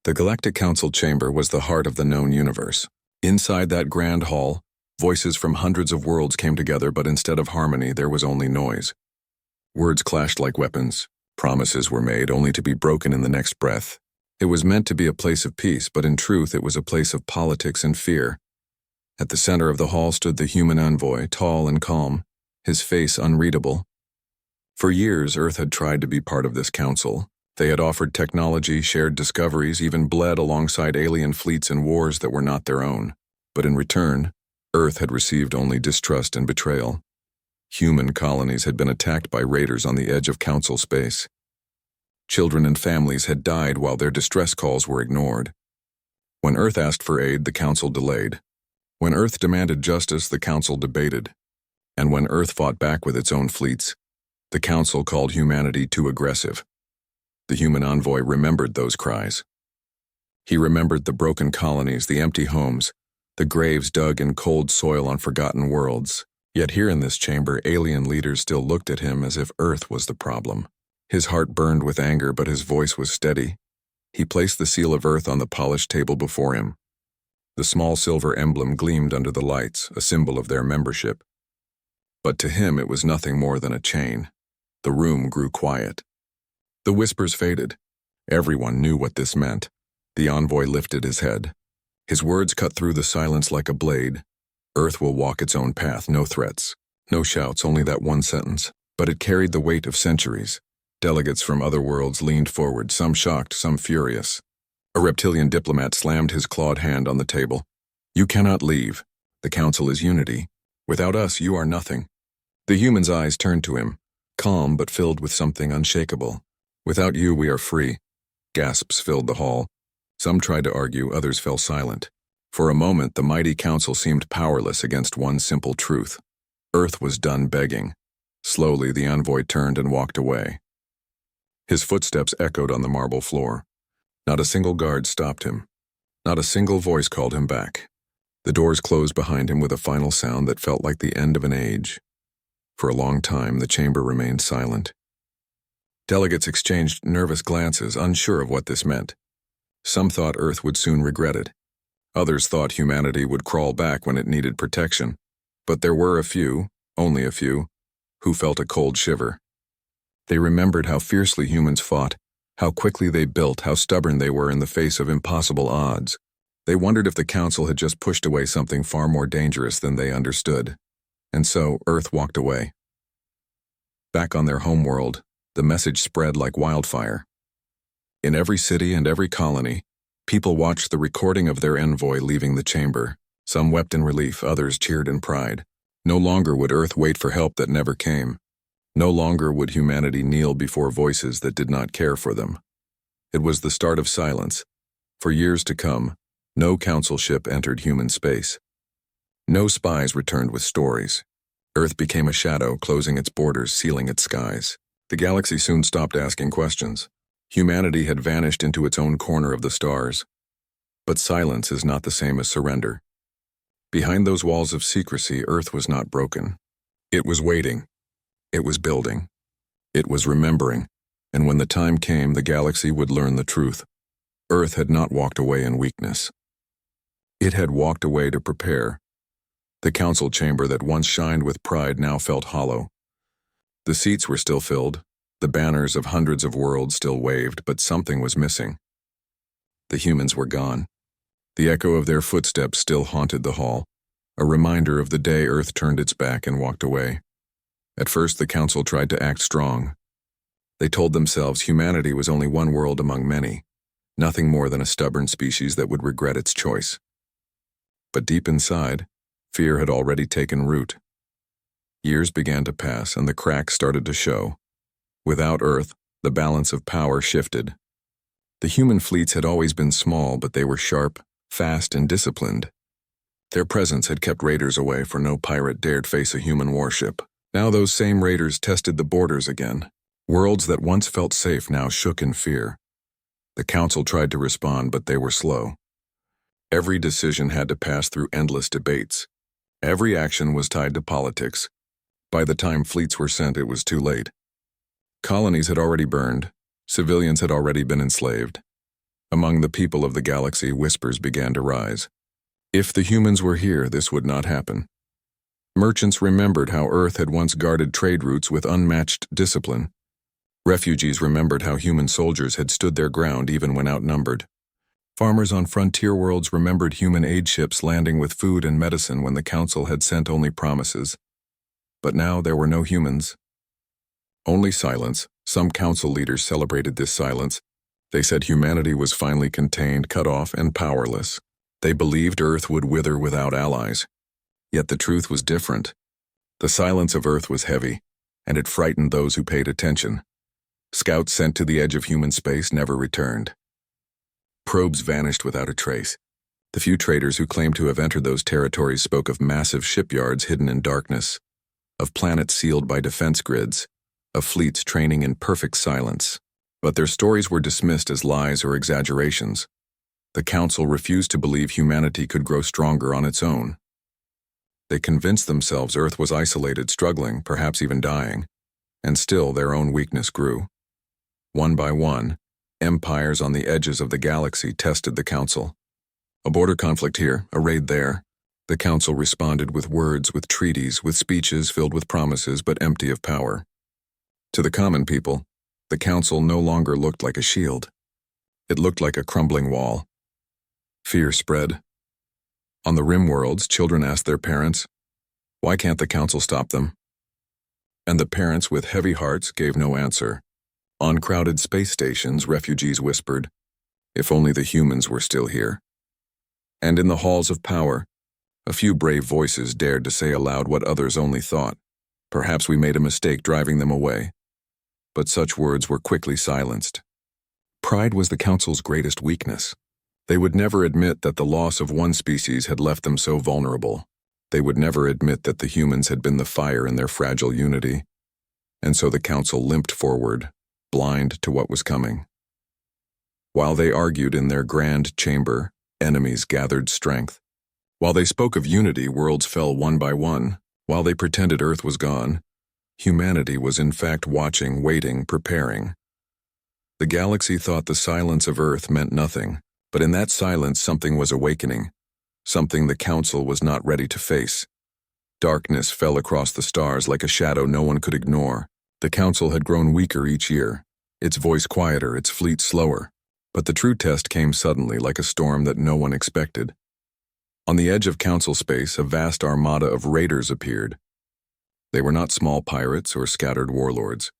The Galactic Council chamber was the heart of the known universe. Inside that grand hall, voices from hundreds of worlds came together, but instead of harmony, there was only noise. Words clashed like weapons. Promises were made only to be broken in the next breath. It was meant to be a place of peace, but in truth it was a place of politics and fear. At the center of the hall stood the human envoy, tall and calm, his face unreadable. For years, Earth had tried to be part of this council. They had offered technology, shared discoveries, even bled alongside alien fleets in wars that were not their own. But in return, Earth had received only distrust and betrayal. Human colonies had been attacked by raiders on the edge of council space. Children and families had died while their distress calls were ignored. When Earth asked for aid, the council delayed. When Earth demanded justice, the council debated. And when Earth fought back with its own fleets, the council called humanity too aggressive. The human envoy remembered those cries. He remembered the broken colonies, the empty homes, the graves dug in cold soil on forgotten worlds. Yet here in this chamber, alien leaders still looked at him as if Earth was the problem. His heart burned with anger, but his voice was steady. He placed the seal of Earth on the polished table before him. The small silver emblem gleamed under the lights, a symbol of their membership. But to him it was nothing more than a chain. The room grew quiet. The whispers faded. Everyone knew what this meant. The envoy lifted his head. His words cut through the silence like a blade. Earth will walk its own path, no threats, no shouts, only that one sentence. But it carried the weight of centuries. Delegates from other worlds leaned forward, some shocked, some furious. A reptilian diplomat slammed his clawed hand on the table. You cannot leave. The council is unity. Without us, you are nothing. The human's eyes turned to him, calm but filled with something unshakable. Without you, we are free. Gasps filled the hall. Some tried to argue, others fell silent. For a moment, the mighty council seemed powerless against one simple truth. Earth was done begging. Slowly, the envoy turned and walked away. His footsteps echoed on the marble floor. Not a single guard stopped him. Not a single voice called him back. The doors closed behind him with a final sound that felt like the end of an age. For a long time, the chamber remained silent. Delegates exchanged nervous glances, unsure of what this meant. Some thought Earth would soon regret it. Others thought humanity would crawl back when it needed protection. But there were a few, only a few, who felt a cold shiver. They remembered how fiercely humans fought, how quickly they built, how stubborn they were in the face of impossible odds. They wondered if the council had just pushed away something far more dangerous than they understood. And so, Earth walked away. Back on their homeworld, the message spread like wildfire. In every city and every colony, people watched the recording of their envoy leaving the chamber. Some wept in relief, others cheered in pride. No longer would Earth wait for help that never came. No longer would humanity kneel before voices that did not care for them. It was the start of silence. For years to come, no council ship entered human space. No spies returned with stories. Earth became a shadow, closing its borders, sealing its skies. The galaxy soon stopped asking questions. Humanity had vanished into its own corner of the stars. But silence is not the same as surrender. Behind those walls of secrecy, Earth was not broken. It was waiting. It was building. It was remembering. And when the time came, the galaxy would learn the truth. Earth had not walked away in weakness. It had walked away to prepare. The council chamber that once shined with pride now felt hollow. The seats were still filled. The banners of hundreds of worlds still waved, but something was missing. The humans were gone. The echo of their footsteps still haunted the hall, a reminder of the day Earth turned its back and walked away. At first, the council tried to act strong. They told themselves humanity was only one world among many, nothing more than a stubborn species that would regret its choice. But deep inside, fear had already taken root. Years began to pass, and the cracks started to show. Without Earth, the balance of power shifted. The human fleets had always been small, but they were sharp, fast, and disciplined. Their presence had kept raiders away, for no pirate dared face a human warship. Now those same raiders tested the borders again. Worlds that once felt safe now shook in fear. The council tried to respond, but they were slow. Every decision had to pass through endless debates. Every action was tied to politics. By the time fleets were sent, it was too late. Colonies had already burned. Civilians had already been enslaved. Among the people of the galaxy, whispers began to rise. If the humans were here, this would not happen. Merchants remembered how Earth had once guarded trade routes with unmatched discipline. Refugees remembered how human soldiers had stood their ground even when outnumbered. Farmers on frontier worlds remembered human aid ships landing with food and medicine when the Council had sent only promises. But now there were no humans. Only silence. Some Council leaders celebrated this silence. They said humanity was finally contained, cut off, and powerless. They believed Earth would wither without allies. Yet the truth was different. The silence of Earth was heavy, and it frightened those who paid attention. Scouts sent to the edge of human space never returned. Probes vanished without a trace. The few traders who claimed to have entered those territories spoke of massive shipyards hidden in darkness, of planets sealed by defense grids, of fleets training in perfect silence. But their stories were dismissed as lies or exaggerations. The Council refused to believe humanity could grow stronger on its own. They convinced themselves Earth was isolated, struggling, perhaps even dying, and still their own weakness grew. One by one, empires on the edges of the galaxy tested the Council. A border conflict here, a raid there. The Council responded with words, with treaties, with speeches filled with promises but empty of power. To the common people, the Council no longer looked like a shield. It looked like a crumbling wall. Fear spread. On the rim worlds, children asked their parents, "Why can't the Council stop them?" And the parents, with heavy hearts, gave no answer. On crowded space stations, refugees whispered, "If only the humans were still here." And in the halls of power, a few brave voices dared to say aloud what others only thought. Perhaps we made a mistake driving them away. But such words were quickly silenced. Pride was the Council's greatest weakness. They would never admit that the loss of one species had left them so vulnerable. They would never admit that the humans had been the fire in their fragile unity. And so the Council limped forward, blind to what was coming. While they argued in their grand chamber, enemies gathered strength. While they spoke of unity, worlds fell one by one. While they pretended Earth was gone, humanity was in fact watching, waiting, preparing. The galaxy thought the silence of Earth meant nothing, but in that silence something was awakening, something the Council was not ready to face. Darkness fell across the stars like a shadow no one could ignore. The Council had grown weaker each year, its voice quieter, its fleet slower. But the true test came suddenly, like a storm that no one expected. On the edge of Council space, a vast armada of raiders appeared. They were not small pirates or scattered warlords.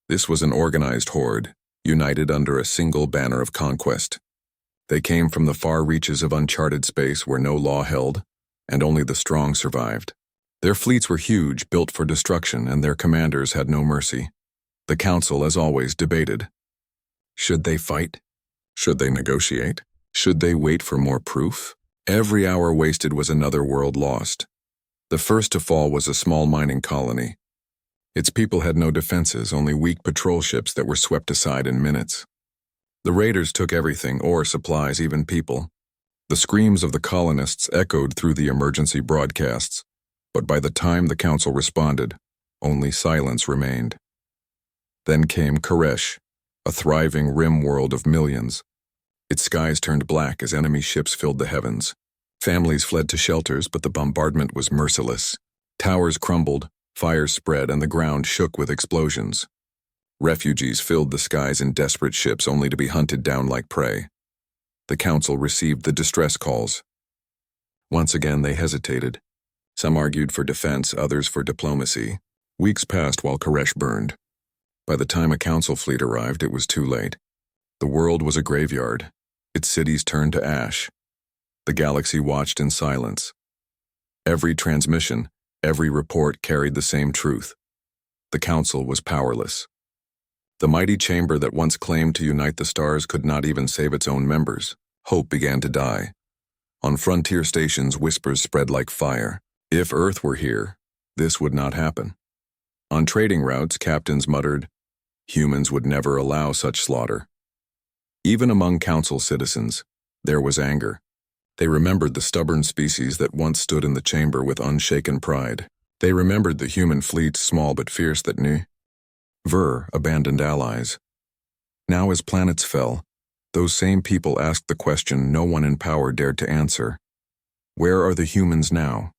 This was an organized horde, united under a single banner of conquest. They came from the far reaches of uncharted space where no law held, and only the strong survived. Their fleets were huge, built for destruction, and their commanders had no mercy. The Council, as always, debated. Should they fight? Should they negotiate? Should they wait for more proof? Every hour wasted was another world lost. The first to fall was a small mining colony. Its people had no defenses, only weak patrol ships that were swept aside in minutes. The raiders took everything, ore, supplies, even people. The screams of the colonists echoed through the emergency broadcasts, but by the time the Council responded, only silence remained. Then came Koresh, a thriving rim world of millions. Its skies turned black as enemy ships filled the heavens. Families fled to shelters, but the bombardment was merciless. Towers crumbled, fires spread, and the ground shook with explosions. Refugees filled the skies in desperate ships only to be hunted down like prey. The Council received the distress calls. Once again they hesitated. Some argued for defense, others for diplomacy. Weeks passed while Koresh burned. By the time a Council fleet arrived, it was too late. The world was a graveyard. Its cities turned to ash. The galaxy watched in silence. Every transmission, every report carried the same truth. The Council was powerless. The mighty chamber that once claimed to unite the stars could not even save its own members. Hope began to die. On frontier stations, whispers spread like fire. If Earth were here, this would not happen. On trading routes, captains muttered, humans would never allow such slaughter. Even among Council citizens, there was anger. They remembered the stubborn species that once stood in the chamber with unshaken pride. They remembered the human fleets, small but fierce, that knew abandoned allies. Now as planets fell, Those same people asked the question no one in power dared to answer. Where are the humans now?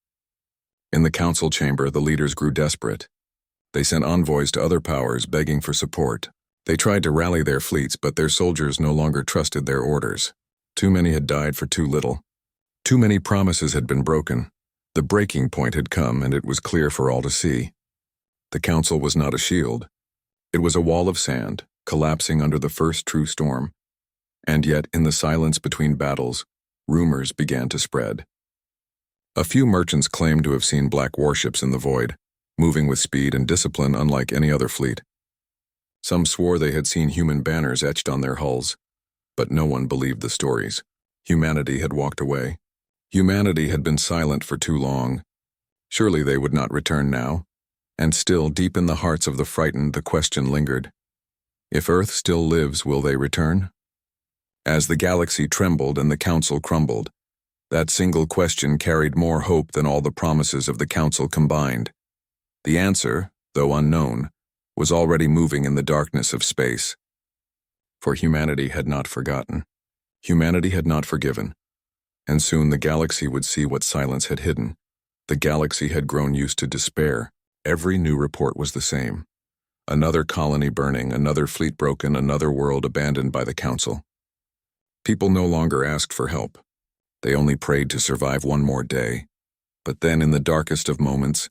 In the council chamber, the leaders grew desperate. They sent envoys to other powers begging for support. They tried to rally their fleets, but their soldiers no longer trusted their orders. Too many had died for too little. Too many promises had been broken. The breaking point had come, and it was clear for all to see. The council was not a shield. It was a wall of sand, collapsing under the first true storm. And yet, in the silence between battles, rumors began to spread. A few merchants claimed to have seen black warships in the void, moving with speed and discipline unlike any other fleet. Some swore they had seen human banners etched on their hulls, but no one believed the stories. Humanity had walked away. Humanity had been silent for too long. Surely they would not return now. And still, deep in the hearts of the frightened, the question lingered. If Earth still lives, will they return? As the galaxy trembled and the council crumbled, that single question carried more hope than all the promises of the council combined. The answer, though unknown, was already moving in the darkness of space. For humanity had not forgotten. Humanity had not forgiven. And soon the galaxy would see what silence had hidden. The galaxy had grown used to despair. Every new report was the same. Another colony burning, another fleet broken, another world abandoned by the council. People no longer asked for help. They only prayed to survive one more day. But then, in the darkest of moments,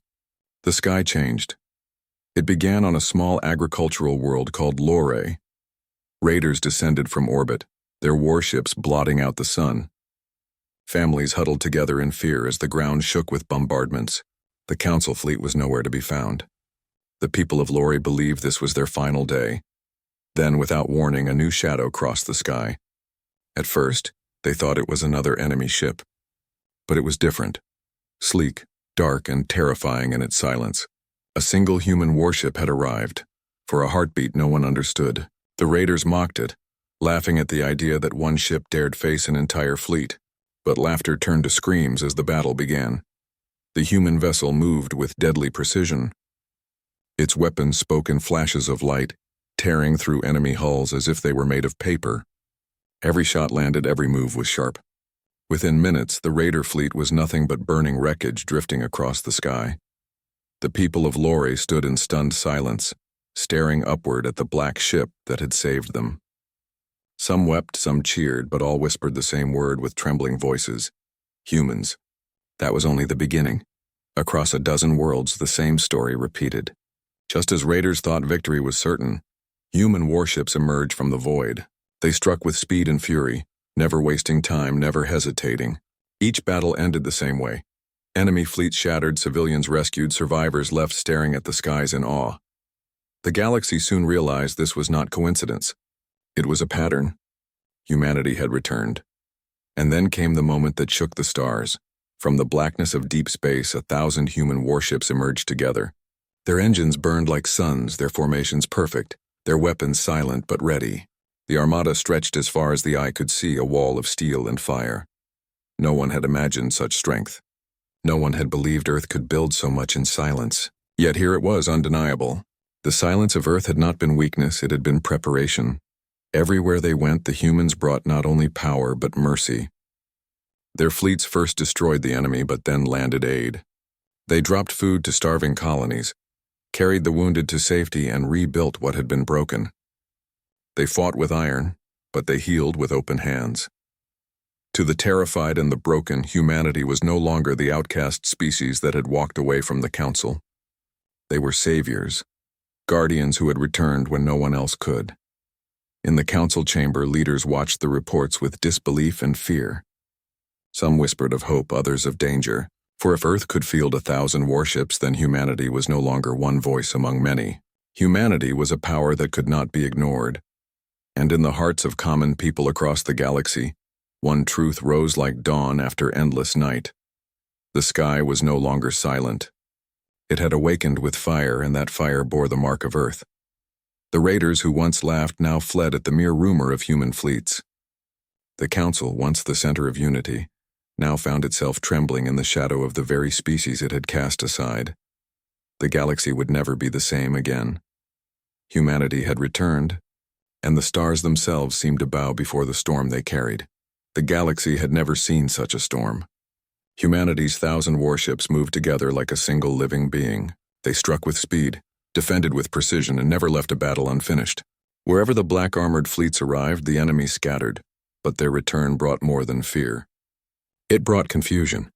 the sky changed. It began on a small agricultural world called Lore. Raiders descended from orbit, their warships blotting out the sun. Families huddled together in fear as the ground shook with bombardments. The council fleet was nowhere to be found. The people of Lore believed this was their final day. Then, without warning, a new shadow crossed the sky. At first, they thought it was another enemy ship. But it was different. Sleek, dark, and terrifying in its silence. A single human warship had arrived. For a heartbeat no one understood. The raiders mocked it, laughing at the idea that one ship dared face an entire fleet. But laughter turned to screams as the battle began. The human vessel moved with deadly precision. Its weapons spoke in flashes of light, tearing through enemy hulls as if they were made of paper. Every shot landed, every move was sharp. Within minutes, the raider fleet was nothing but burning wreckage drifting across the sky. The people of Lore stood in stunned silence, staring upward at the black ship that had saved them. Some wept, some cheered, but all whispered the same word with trembling voices. Humans. That was only the beginning. Across a dozen worlds, the same story repeated. Just as raiders thought victory was certain, human warships emerged from the void. They struck with speed and fury, never wasting time, never hesitating. Each battle ended the same way. Enemy fleets shattered, civilians rescued, survivors left staring at the skies in awe. The galaxy soon realized this was not coincidence. It was a pattern. Humanity had returned. And then came the moment that shook the stars. From the blackness of deep space, 1,000 human warships emerged together. Their engines burned like suns, their formations perfect, their weapons silent but ready. The armada stretched as far as the eye could see, a wall of steel and fire. No one had imagined such strength. No one had believed Earth could build so much in silence. Yet here it was, undeniable. The silence of Earth had not been weakness, it had been preparation. Everywhere they went, the humans brought not only power but mercy. Their fleets first destroyed the enemy but then landed aid. They dropped food to starving colonies, carried the wounded to safety, and rebuilt what had been broken. They fought with iron, but they healed with open hands. To the terrified and the broken, humanity was no longer the outcast species that had walked away from the council. They were saviors, guardians who had returned when no one else could. In the council chamber, leaders watched the reports with disbelief and fear. Some whispered of hope, others of danger, for if Earth could field 1,000 warships, then humanity was no longer one voice among many. Humanity was a power that could not be ignored. And in the hearts of common people across the galaxy, one truth rose like dawn after endless night. The sky was no longer silent. It had awakened with fire, and that fire bore the mark of Earth. The raiders who once laughed now fled at the mere rumor of human fleets. The council, once the center of unity, now found itself trembling in the shadow of the very species it had cast aside. The galaxy would never be the same again. Humanity had returned, and the stars themselves seemed to bow before the storm they carried. The galaxy had never seen such a storm. Humanity's 1,000 warships moved together like a single living being. They struck with speed, defended with precision, and never left a battle unfinished. Wherever the black-armored fleets arrived, the enemy scattered, but their return brought more than fear. It brought confusion.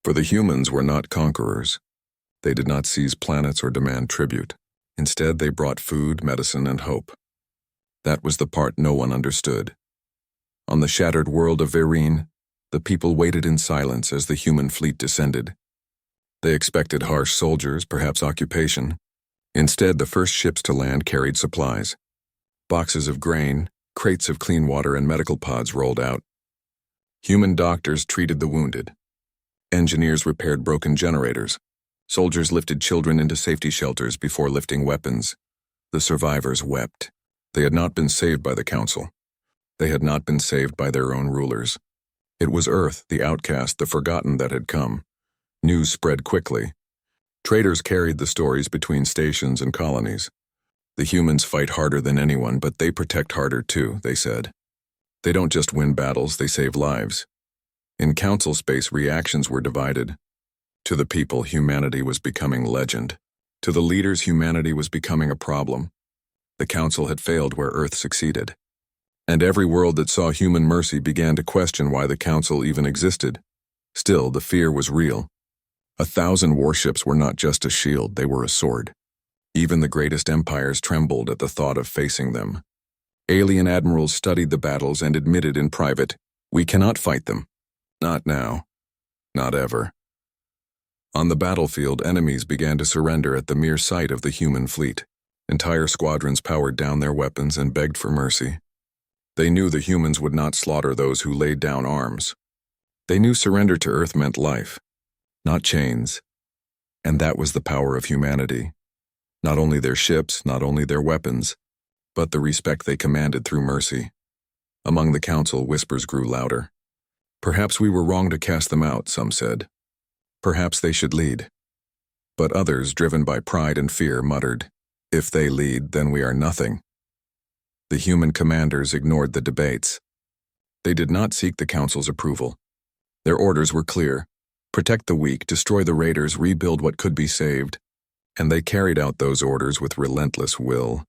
For the humans were not conquerors. They did not seize planets or demand tribute. Instead, they brought food, medicine, and hope. That was the part no one understood. On the shattered world of Vereen, the people waited in silence as the human fleet descended. They expected harsh soldiers, perhaps occupation. Instead, the first ships to land carried supplies. Boxes of grain, crates of clean water, and medical pods rolled out. Human doctors treated the wounded. Engineers repaired broken generators. Soldiers lifted children into safety shelters before lifting weapons. The survivors wept. They had not been saved by the Council. They had not been saved by their own rulers. It was Earth, the outcast, the forgotten, that had come. News spread quickly. Traders carried the stories between stations and colonies. The humans fight harder than anyone, but they protect harder too, they said. They don't just win battles, they save lives. In Council space, reactions were divided. To the people, humanity was becoming legend. To the leaders, humanity was becoming a problem. The Council had failed where Earth succeeded. And every world that saw human mercy began to question why the Council even existed. Still, the fear was real. 1,000 warships were not just a shield, they were a sword. Even the greatest empires trembled at the thought of facing them. Alien admirals studied the battles and admitted in private, "We cannot fight them. Not now. Not ever." On the battlefield, enemies began to surrender at the mere sight of the human fleet. Entire squadrons powered down their weapons and begged for mercy. They knew the humans would not slaughter those who laid down arms. They knew surrender to Earth meant life, not chains. And that was the power of humanity. Not only their ships, not only their weapons, but the respect they commanded through mercy. Among the Council, whispers grew louder. Perhaps we were wrong to cast them out, some said. Perhaps they should lead. But others, driven by pride and fear, muttered, "If they lead, then we are nothing." The human commanders ignored the debates. They did not seek the Council's approval. Their orders were clear: protect the weak, destroy the raiders, rebuild what could be saved. And they carried out those orders with relentless will.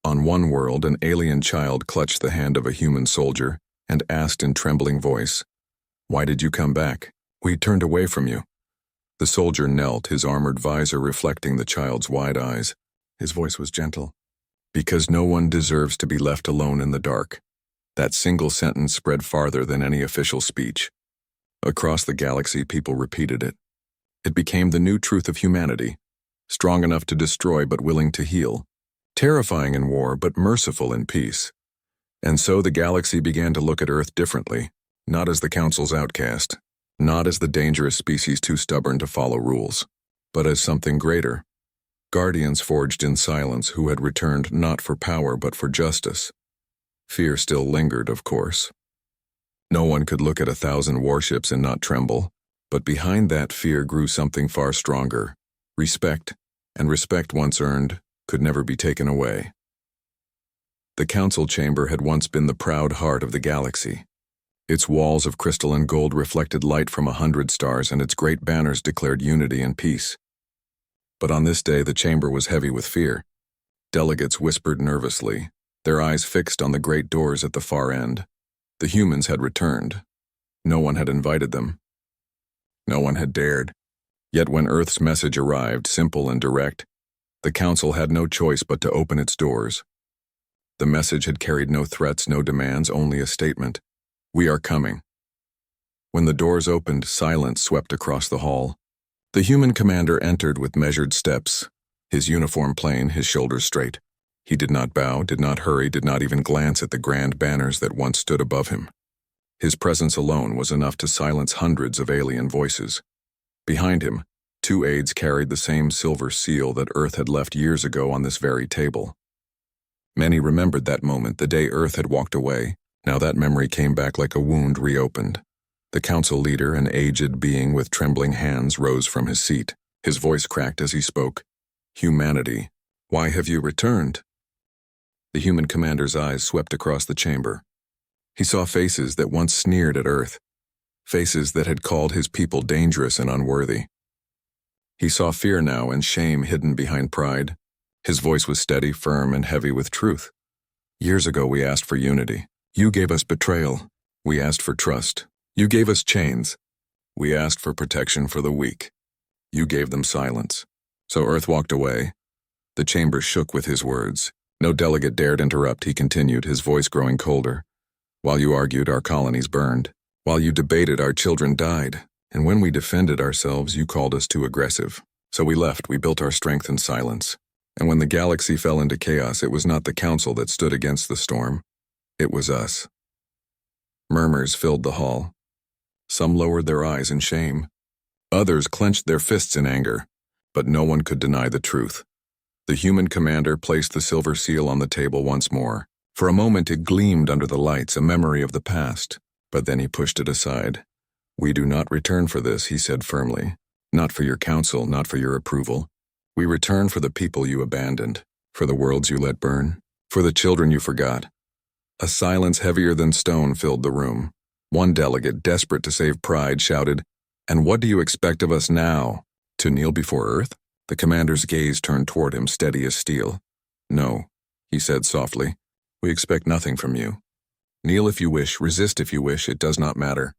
On one world, an alien child clutched the hand of a human soldier and asked in trembling voice, "Why did you come back? We turned away from you." The soldier knelt, his armored visor reflecting the child's wide eyes. His voice was gentle. "Because no one deserves to be left alone in the dark." That single sentence spread farther than any official speech. Across the galaxy, people repeated it. It became the new truth of humanity. Strong enough to destroy but willing to heal. Terrifying in war but merciful in peace. And so the galaxy began to look at Earth differently, not as the Council's outcast, not as the dangerous species too stubborn to follow rules, but as something greater. Guardians forged in silence who had returned not for power but for justice. Fear still lingered, of course. No one could look at 1,000 warships and not tremble, but behind that fear grew something far stronger. Respect, and respect once earned could never be taken away. The Council chamber had once been the proud heart of the galaxy. Its walls of crystal and gold reflected light from 100 stars, and its great banners declared unity and peace. But on this day, the chamber was heavy with fear. Delegates whispered nervously, their eyes fixed on the great doors at the far end. The humans had returned. No one had invited them. No one had dared. Yet when Earth's message arrived, simple and direct, the Council had no choice but to open its doors. The message had carried no threats, no demands, only a statement. "We are coming." When the doors opened, silence swept across the hall. The human commander entered with measured steps, his uniform plain, his shoulders straight. He did not bow, did not hurry, did not even glance at the grand banners that once stood above him. His presence alone was enough to silence hundreds of alien voices. Behind him, 2 aides carried the same silver seal that Earth had left years ago on this very table. Many remembered that moment, the day Earth had walked away. Now that memory came back like a wound reopened. The Council leader, an aged being with trembling hands, rose from his seat. His voice cracked as he spoke. "Humanity, why have you returned?" The human commander's eyes swept across the chamber. He saw faces that once sneered at Earth, faces that had called his people dangerous and unworthy. He saw fear now and shame hidden behind pride. His voice was steady, firm, and heavy with truth. Years ago we asked for unity. You gave us betrayal. We asked for trust. You gave us chains. We asked for protection for the weak. You gave them silence. So Earth walked away. The chamber shook with his words. No delegate dared interrupt, he continued, his voice growing colder. While you argued, our colonies burned. While you debated, our children died. And when we defended ourselves, you called us too aggressive. So we left, we built our strength in silence. And when the galaxy fell into chaos, it was not the council that stood against the storm. It was us. Murmurs filled the hall. Some lowered their eyes in shame. Others clenched their fists in anger. But no one could deny the truth. The human commander placed the silver seal on the table once more. For a moment it gleamed under the lights, a memory of the past. But then he pushed it aside. We do not return for this, he said firmly. Not for your counsel, not for your approval. We return for the people you abandoned, for the worlds you let burn, for the children you forgot. A silence heavier than stone filled the room. One delegate, desperate to save pride, shouted, "And what do you expect of us now? To kneel before Earth?" The commander's gaze turned toward him, steady as steel. "No," he said softly. "We expect nothing from you. Kneel if you wish, resist if you wish, it does not matter.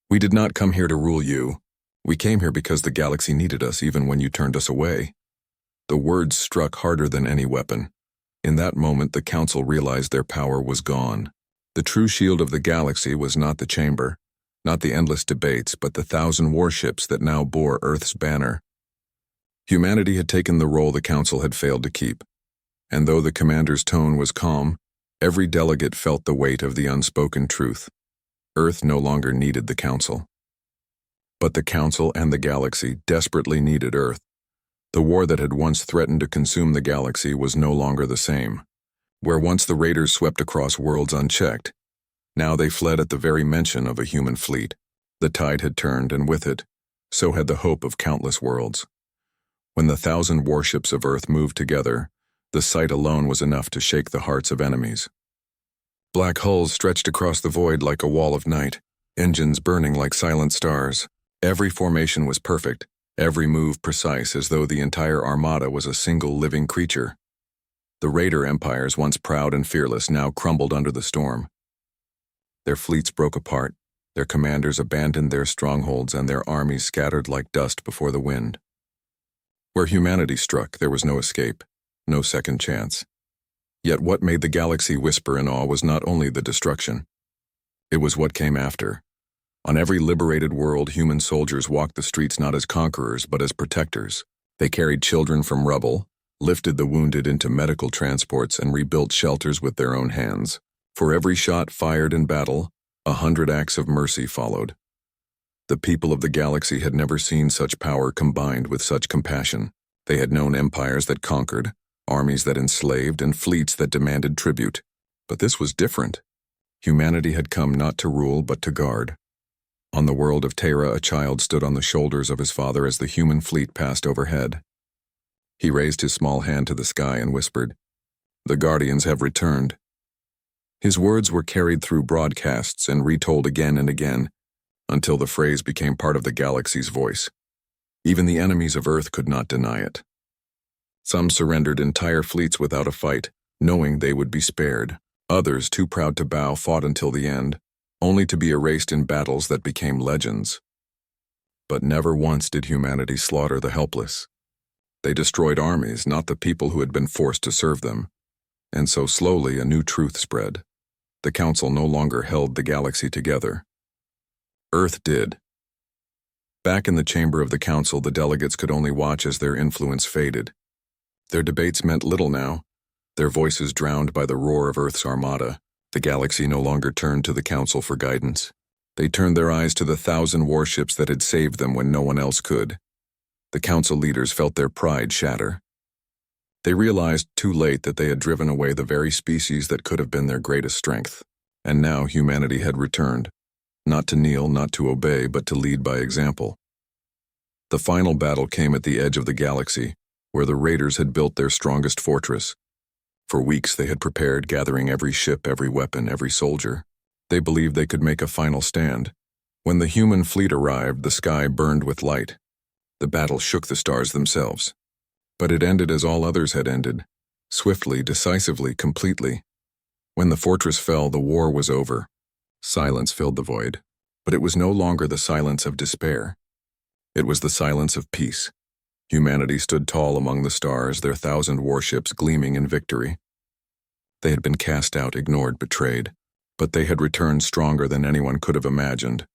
We did not come here to rule you. We came here because the galaxy needed us even when you turned us away." The words struck harder than any weapon. In that moment, the council realized their power was gone. The true shield of the galaxy was not the chamber, not the endless debates, but the 1,000 warships that now bore Earth's banner. Humanity had taken the role the council had failed to keep. And though the commander's tone was calm, every delegate felt the weight of the unspoken truth. Earth no longer needed the council. But the council and the galaxy desperately needed Earth. The war that had once threatened to consume the galaxy was no longer the same. Where once the raiders swept across worlds unchecked, now they fled at the very mention of a human fleet. The tide had turned, and with it, so had the hope of countless worlds. When the 1,000 warships of Earth moved together, the sight alone was enough to shake the hearts of enemies. Black hulls stretched across the void like a wall of night, engines burning like silent stars. Every formation was perfect, every move precise, as though the entire armada was a single living creature. The raider empires, once proud and fearless, now crumbled under the storm. Their fleets broke apart, their commanders abandoned their strongholds, and their armies scattered like dust before the wind. Where humanity struck, there was no escape, no second chance. Yet what made the galaxy whisper in awe was not only the destruction. It was what came after. On every liberated world, human soldiers walked the streets not as conquerors, but as protectors. They carried children from rubble, lifted the wounded into medical transports, and rebuilt shelters with their own hands. For every shot fired in battle, 100 acts of mercy followed. The people of the galaxy had never seen such power combined with such compassion. They had known empires that conquered, armies that enslaved, and fleets that demanded tribute. But this was different. Humanity had come not to rule, but to guard. On the world of Terra, a child stood on the shoulders of his father as the human fleet passed overhead. He raised his small hand to the sky and whispered, "The Guardians have returned." His words were carried through broadcasts and retold again and again, until the phrase became part of the galaxy's voice. Even the enemies of Earth could not deny it. Some surrendered entire fleets without a fight, knowing they would be spared. Others, too proud to bow, fought until the end, only to be erased in battles that became legends. But never once did humanity slaughter the helpless. They destroyed armies, not the people who had been forced to serve them. And so slowly a new truth spread. The Council no longer held the galaxy together. Earth did. Back in the chamber of the Council, the delegates could only watch as their influence faded. Their debates meant little now, their voices drowned by the roar of Earth's armada. The galaxy no longer turned to the Council for guidance. They turned their eyes to the 1,000 warships that had saved them when no one else could. The Council leaders felt their pride shatter. They realized too late that they had driven away the very species that could have been their greatest strength. And now humanity had returned, not to kneel, not to obey, but to lead by example. The final battle came at the edge of the galaxy, where the raiders had built their strongest fortress. For weeks they had prepared, gathering every ship, every weapon, every soldier. They believed they could make a final stand. When the human fleet arrived, the sky burned with light. The battle shook the stars themselves. But it ended as all others had ended, swiftly, decisively, completely. When the fortress fell, the war was over. Silence filled the void, but it was no longer the silence of despair. It was the silence of peace. Humanity stood tall among the stars, their 1,000 warships gleaming in victory. They had been cast out, ignored, betrayed, but they had returned stronger than anyone could have imagined.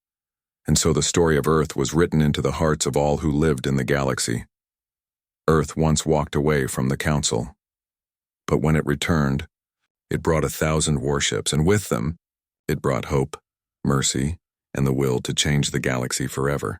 And so the story of Earth was written into the hearts of all who lived in the galaxy. Earth once walked away from the Council. But when it returned, it brought 1,000 warships, and with them, it brought hope, mercy, and the will to change the galaxy forever.